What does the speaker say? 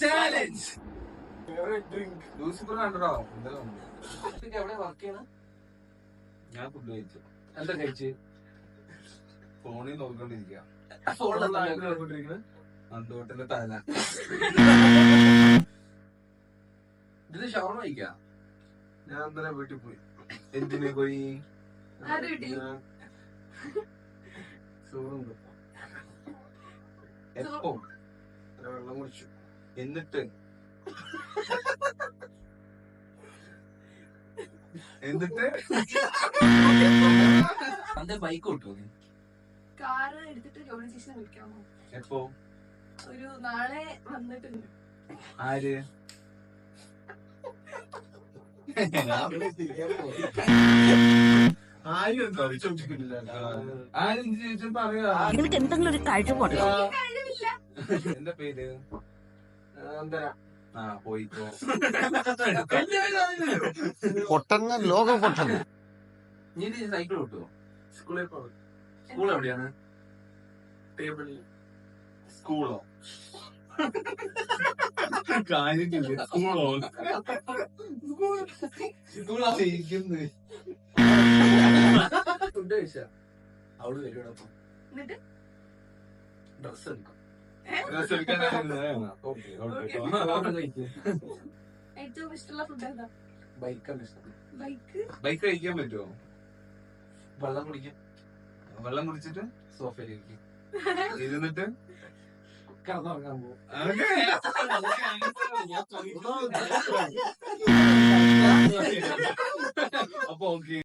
Challenge. Lucifer കണ്ടോ? എവിടെ work ചെയ്യണം? ഞാൻ ഫുഡ് കഴിച്ചു. എന്താ കഴിച്ച്? ഫോണിൽ നോക്കിക്കൊണ്ടിരിക്കുക. അന്തോട്ടിന്റെ തല. ഇത് ഷവർമ കഴിക്കാം. ഞാൻ ഇന്നലെ വീട്ടിൽ പോയി. എന്തിനു പോയി? എപ്പോ? വെള്ളം കുടിച്ചു. എന്നിട്ട് അന്റെ ബൈക്ക് കിട്ടുമോ? കാറ് എടുത്തിട്ട് ജോലി സ്റ്റേഷൻ വിളിക്കാമോ? എപ്പോ? ഒരു നാളെ വന്നിട്ടുണ്ട്. ആര്? ആരും ചോദിച്ചും പറയാ. നിനക്ക് എന്തെങ്കിലും ഒരു കഴിവുണ്ട്? എന്റെ പേര് പോയിക്കോ. പൊട്ടന്ന ലോക പൊട്ടന്ന. നീ സൈക്കിൾ കിട്ടുമോ? സ്കൂളിൽ പോകും. സ്കൂൾ എവിടെയാണ്? ടേബിളിൽ. സ്കൂളോ? കാര്യമില്ല. സ്കൂളോ? സ്കൂളായിരിക്കുന്നു. ഫുഡ് കഴിച്ചാ അവള് വരുവാണ്. എന്നിട്ട് ഡ്രസ് എടുക്കാം. ഏറ്റവും ഇഷ്ടമുള്ള ഫുഡ് എന്താ? ബൈക്കാണ് ഇഷ്ടം. ബൈക്ക്. ബൈക്ക് കഴിക്കാൻ പറ്റുമോ? വെള്ളം കുടിക്കും. വെള്ളം കുടിച്ചിട്ട് സോഫയിൽ ഇരിക്കും. ഇരുന്നിട്ട് കിടന്നുറങ്ങാൻ പോകും. അപ്പൊ ഓക്കെ.